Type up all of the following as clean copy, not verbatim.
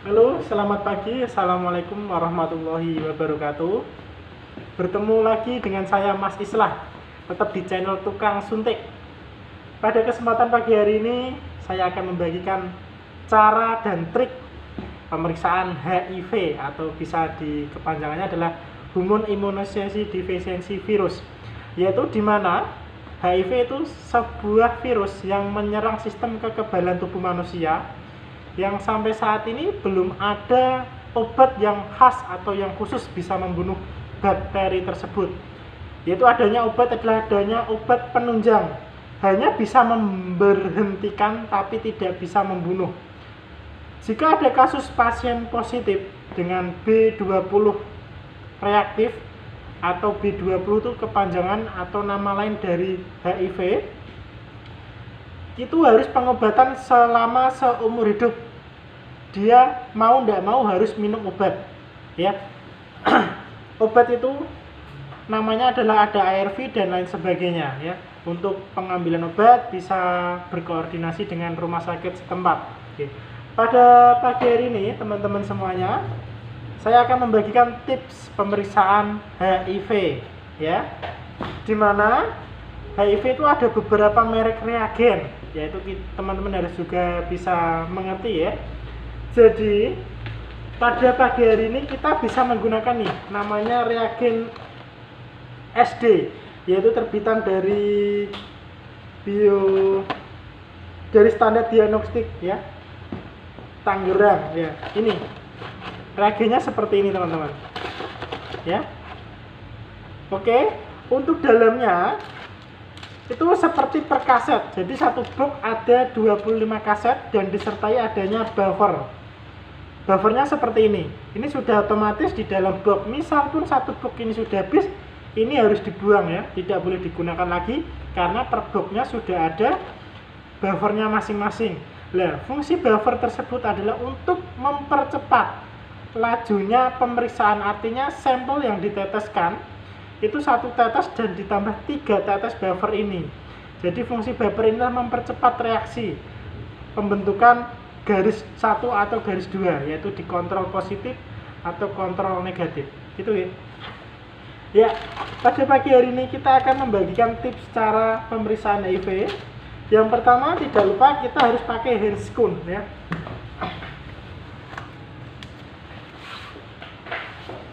Halo, selamat pagi. Assalamualaikum warahmatullahi wabarakatuh. Bertemu lagi dengan saya Mas Islah, tetap di channel Tukang Suntik. Pada kesempatan pagi hari ini, saya akan membagikan cara dan trik pemeriksaan HIV atau bisa di kepanjangannya adalah Human Immunodeficiency Deficiency Virus, yaitu di mana HIV itu sebuah virus yang menyerang sistem kekebalan tubuh manusia yang sampai saat ini belum ada obat yang khas atau yang khusus bisa membunuh bakteri tersebut. Yaitu adanya obat penunjang, hanya bisa memberhentikan tapi tidak bisa membunuh. Jika ada kasus pasien positif dengan B20 reaktif atau B20 itu kepanjangan atau nama lain dari HIV, itu harus pengobatan selama seumur hidup. Dia mau tidak mau harus minum obat, ya. Obat itu namanya adalah ada ARV dan lain sebagainya, ya. Untuk pengambilan obat bisa berkoordinasi dengan rumah sakit setempat. Oke. Pada pagi hari ini teman-teman semuanya, saya akan membagikan tips pemeriksaan HIV, ya. Dimana HIV itu ada beberapa merek reagen, yaitu teman-teman harus juga bisa mengerti, ya. Jadi pada pagi hari ini kita bisa menggunakan namanya reagen SD, yaitu terbitan dari Standar Diagnostik, ya, Tangerang, ya. Ini reagennya seperti ini teman-teman, ya. Oke, untuk dalamnya itu seperti per kaset. Jadi satu box ada 25 kaset dan disertai adanya buffer. Buffernya seperti ini. Ini sudah otomatis di dalam box. Misal pun satu box ini sudah habis, ini harus dibuang, ya. Tidak boleh digunakan lagi karena per boxnya sudah ada buffernya masing-masing. Nah, fungsi buffer tersebut adalah untuk mempercepat lajunya pemeriksaan. Artinya sampel yang diteteskan itu satu tetes dan ditambah 3 tetes buffer ini. Jadi fungsi buffer ini mempercepat reaksi pembentukan garis 1 atau garis 2, yaitu dikontrol positif atau kontrol negatif. Gitu, ya. Ya, pada pagi hari ini kita akan membagikan tips cara pemeriksaan HIV. Yang pertama, tidak lupa kita harus pakai handscoon, ya.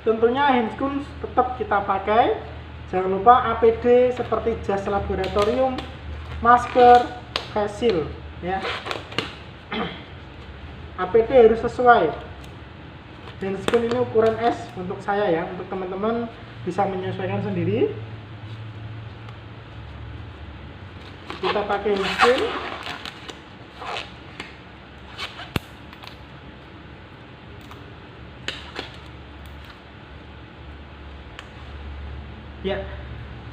Tentunya handscoon tetap kita pakai. Jangan lupa APD seperti jas laboratorium, masker, face shield, ya. APD harus sesuai. Handscoon ini ukuran S untuk saya, ya. Untuk teman-teman bisa menyesuaikan sendiri. Kita pakai handscoon. Ya,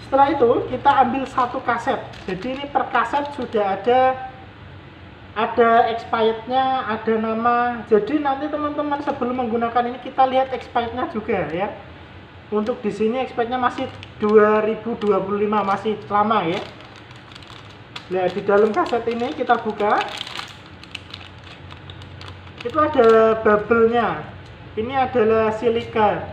setelah itu kita ambil satu kaset. Jadi ini per kaset sudah ada expirednya, ada nama. Jadi nanti teman-teman sebelum menggunakan ini kita lihat expirednya juga, ya. Untuk di sini expirednya masih 2025, masih lama, ya. Nah, di dalam kaset ini kita buka. Itu ada bubble-nya. Ini adalah siligel,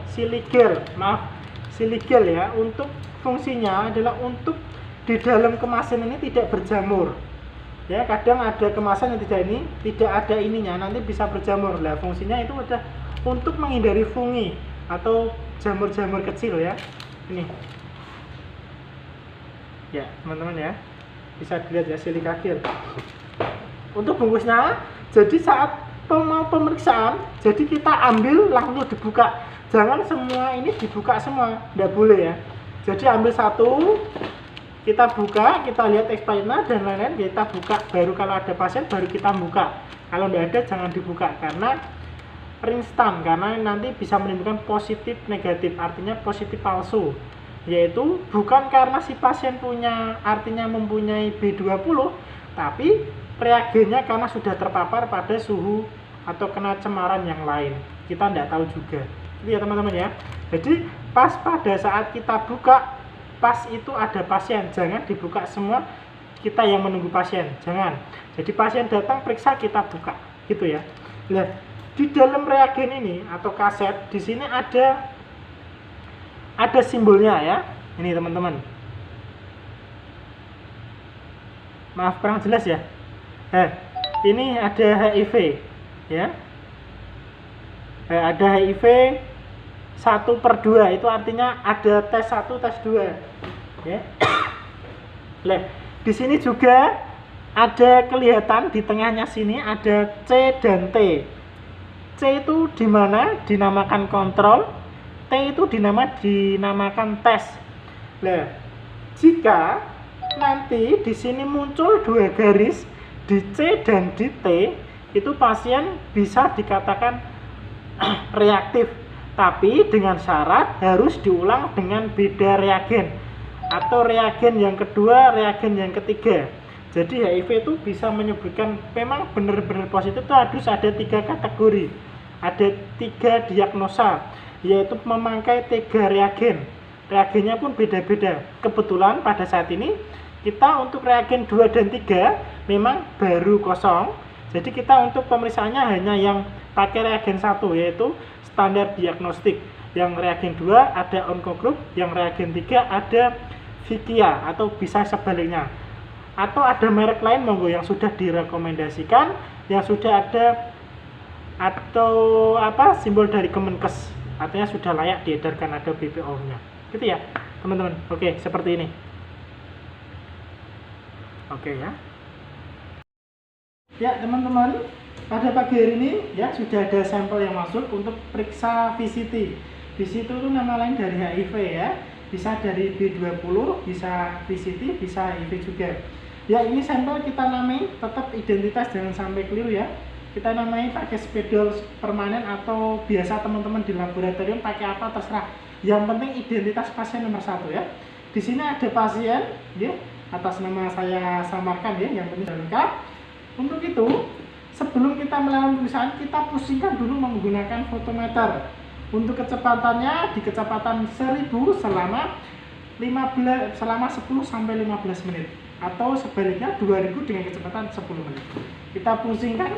ya. Untuk fungsinya adalah untuk di dalam kemasan ini tidak berjamur, ya. Kadang ada kemasan yang tidak ada ininya, nanti bisa berjamur. Lah, fungsinya itu ada untuk menghindari fungi atau jamur-jamur kecil, ya. Ini, ya teman-teman, ya, bisa dilihat, ya, silika gel. Untuk bungkusnya, jadi saat mau pemeriksaan, jadi kita ambil langsung dibuka. Jangan semua ini dibuka semua, tidak boleh, ya. Jadi ambil satu, kita buka, kita lihat expirednya dan lain-lain, kita buka. Baru kalau ada pasien baru kita buka. Kalau tidak ada jangan dibuka karena instan, karena nanti bisa menimbulkan positif negatif, artinya positif palsu. Yaitu bukan karena si pasien mempunyai B20, tapi reagennya karena sudah terpapar pada suhu atau kena cemaran yang lain. Kita tidak tahu juga. Itu, ya teman-teman, ya. Jadi pas pada saat kita buka, pas itu ada pasien, jangan dibuka semua kita yang menunggu pasien, jangan. Jadi pasien datang periksa kita buka, gitu, ya. Nah, di dalam reagen ini atau kaset di sini ada simbolnya ya. Ini teman-teman. Maaf kurang jelas ya. Ini ada HIV ya. Ada HIV 1/2, itu artinya ada tes 1, tes 2 ya. Nah, di sini juga ada kelihatan di tengahnya sini ada C dan T. C itu dimana dinamakan kontrol, T itu dinamakan tes. Nah, jika nanti di sini muncul 2 garis di C dan di T, itu pasien bisa dikatakan reaktif, tapi dengan syarat harus diulang dengan beda reagen, atau reagen yang kedua, reagen yang ketiga. Jadi HIV itu bisa menyebutkan memang benar-benar positif itu harus ada 3 kategori, ada 3 diagnosa, yaitu memakai 3 reagen. Reagennya pun beda-beda. Kebetulan pada saat ini kita untuk reagen 2 dan 3 memang baru kosong. Jadi kita untuk pemeriksaannya hanya yang pakai reagen 1, yaitu standar diagnostik. Yang reagen 2 ada Oncogroup, yang reagen 3 ada Vikia atau bisa sebaliknya. Atau ada merek lain monggo yang sudah direkomendasikan, yang sudah ada atau simbol dari Kemenkes, artinya sudah layak diedarkan, ada BPOM-nya. Gitu ya, teman-teman. Oke, seperti ini. Oke ya. Ya, teman-teman, pada pagi hari ini ya sudah ada sampel yang masuk untuk periksa VCT. VCT itu nama lain dari HIV ya. Bisa dari B20, bisa VCT, bisa HIV juga. Ya, ini sampel kita namai, tetap identitas jangan sampai keliru ya. Kita namai pakai spidol permanen atau biasa teman-teman di laboratorium pakai apa terserah. Yang penting identitas pasien nomor 1 ya. Di sini ada pasien ya, atas nama saya samarkan ya, yang penting lengkap. Untuk itu, sebelum kita melakukan pemeriksaan, kita pusingkan dulu menggunakan fotometer. Untuk kecepatannya di kecepatan 1000 selama 10 sampai 15 menit. Atau sebaliknya 2000 dengan kecepatan 10 menit. Kita pusingkan.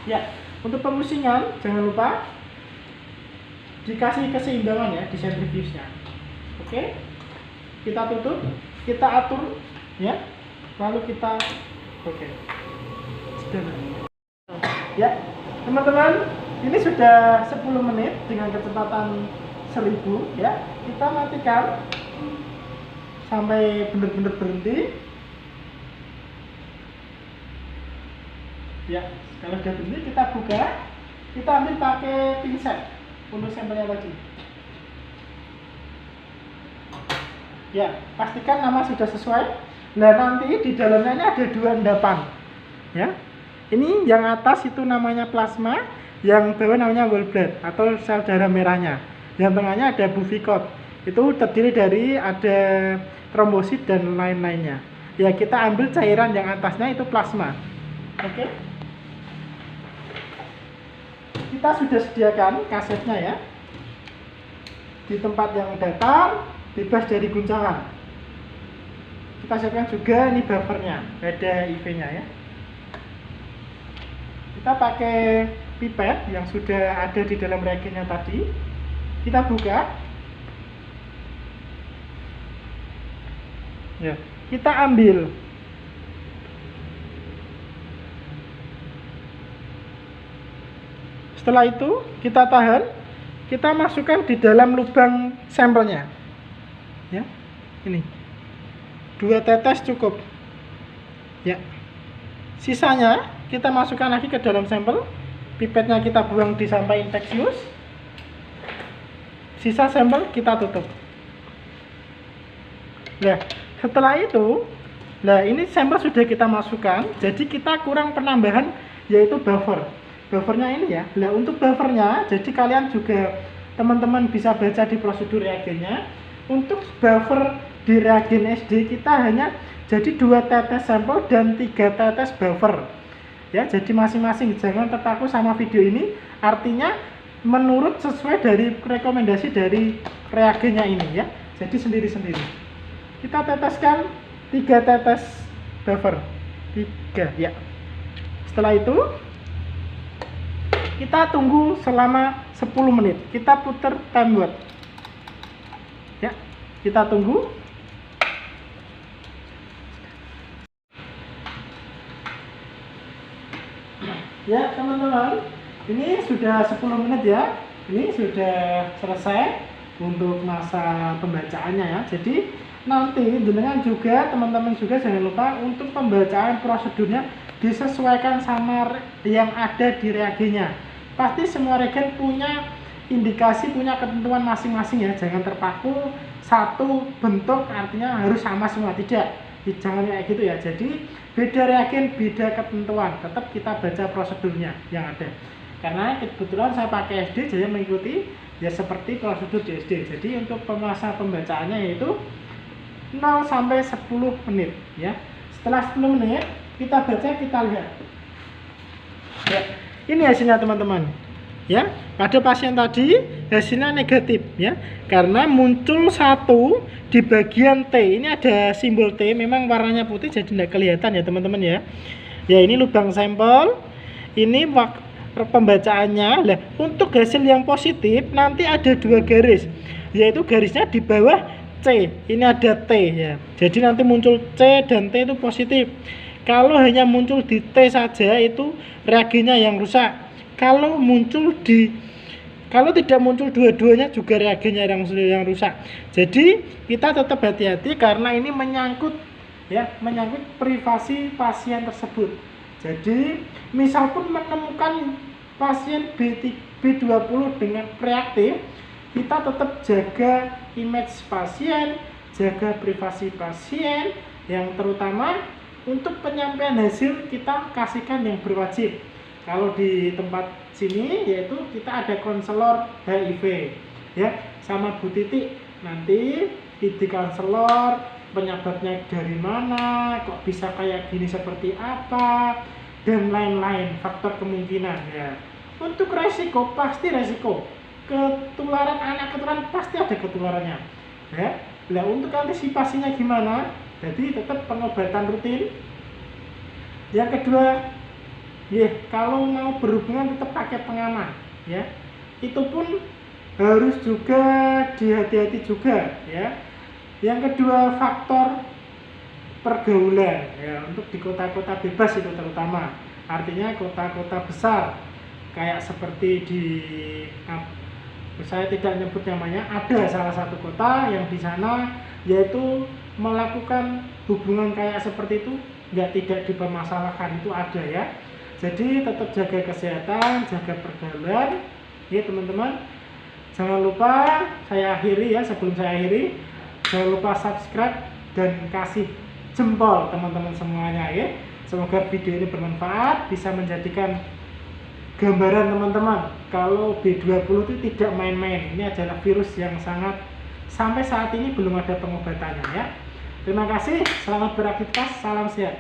Ya, untuk pemusingan jangan lupa dikasih keseimbangan ya di centrifuge-nya. Oke. Kita tutup, kita atur ya. Lalu kita ya, teman-teman, ini sudah 10 menit dengan kecepatan 1000 ya. Kita matikan sampai benar-benar berhenti. Ya, kalau sudah berhenti kita buka, kita ambil pakai pinset untuk sampelnya tadi. Ya, pastikan nama sudah sesuai. Nah, nanti di dalamnya ini ada 2 endapan. Ya. Ini yang atas itu namanya plasma, yang bawah namanya whole blood atau sel darah merahnya. Yang tengahnya ada buvikot. Itu terdiri dari ada trombosit dan lain-lainnya. Ya, kita ambil cairan yang atasnya itu plasma. Oke. Kita sudah sediakan kasetnya ya. Di tempat yang datar, bebas dari guncangan. Kita siapkan juga ini buffernya, ada IV-nya ya. Kita pakai pipet yang sudah ada di dalam reagennya tadi. Kita buka. Ya, kita ambil. Setelah itu kita tahan, kita masukkan di dalam lubang sampelnya. Ya, ini 2 tetes cukup. Ya, sisanya kita masukkan lagi ke dalam sampel. Pipetnya kita buang di sampah infeksius. Sisa sampel kita tutup. Nah, setelah itu, ini sampel sudah kita masukkan. Jadi kita kurang penambahan yaitu buffer. Buffernya ini ya. Nah, untuk buffernya, jadi kalian juga teman-teman bisa baca di prosedur reagennya. Untuk buffer di reagen SD kita hanya jadi 2 tetes sampel dan 3 tetes buffer. Ya, jadi masing-masing, jangan terpaku sama video ini. Artinya menurut sesuai dari rekomendasi dari reagennya ini ya. Jadi sendiri-sendiri. Kita teteskan 3 tetes buffer. 3 ya. Setelah itu Kita tunggu selama 10 menit. Kita putar timer. Ya, kita tunggu. Ya teman-teman, ini sudah 10 menit ya. Ini sudah selesai untuk masa pembacaannya ya. Jadi nanti jenengan juga, teman-teman juga jangan lupa untuk pembacaan prosedurnya disesuaikan sama yang ada di reagennya. Pasti semua reagen punya indikasi, punya ketentuan masing-masing ya. Jangan terpaku satu bentuk artinya harus sama semua, tidak. Jangan kayak gitu ya. Jadi beda reagen, beda ketentuan, tetap kita baca prosedurnya yang ada. Karena kebetulan saya pakai SD, jadi mengikuti ya seperti prosedur di SD. Jadi untuk masa pembacaannya yaitu 0 sampai 10 menit ya. Setelah 10 menit kita baca, kita lihat ya, ini hasilnya teman-teman ya. Pada pasien tadi hasilnya negatif ya, karena muncul satu di bagian T. Ini ada simbol T, memang warnanya putih jadi tidak kelihatan ya teman-teman ya. Ya ini lubang sampel, ini pembacaannya. Nah, untuk hasil yang positif nanti ada 2 garis, yaitu garisnya di bawah C, ini ada T ya. Jadi nanti muncul C dan T itu positif. Kalau hanya muncul di T saja itu reagennya yang rusak. Kalau tidak muncul dua-duanya juga reagennya yang rusak. Jadi kita tetap hati-hati karena ini menyangkut privasi pasien tersebut. Jadi misal pun menemukan pasien B20 dengan reaktif, kita tetap jaga image pasien, jaga privasi pasien, yang terutama untuk penyampaian hasil kita kasihkan yang berwajib. Kalau di tempat sini yaitu kita ada konselor HIV ya, sama Bu Titik nanti di konselor penyebabnya dari mana, kok bisa kayak gini, seperti apa, dan lain-lain faktor kemungkinan ya. Untuk resiko, pasti resiko ketularan, anak ketularan pasti ada ketularannya ya. Nah untuk antisipasinya gimana? Jadi tetap pengobatan rutin. Yang kedua ya, kalau mau berhubungan tetap pakai pengaman ya. Itu pun harus juga dihati-hati juga ya. Yang kedua faktor pergaulan ya, untuk di kota-kota bebas itu terutama, artinya kota-kota besar kayak seperti di, saya tidak nyebut namanya, ada salah satu kota yang di sana yaitu melakukan hubungan kayak seperti itu tidak dipermasalahkan, itu ada ya. Jadi tetap jaga kesehatan, jaga pergaulan ya teman-teman. Jangan lupa, saya akhiri ya, sebelum saya akhiri jangan lupa subscribe dan kasih jempol teman-teman semuanya ya. Semoga video ini bermanfaat, bisa menjadikan gambaran teman-teman kalau B20 itu tidak main-main. Ini adalah virus yang sangat, sampai saat ini belum ada pengobatannya ya. Terima kasih, selamat beraktivitas, salam sehat.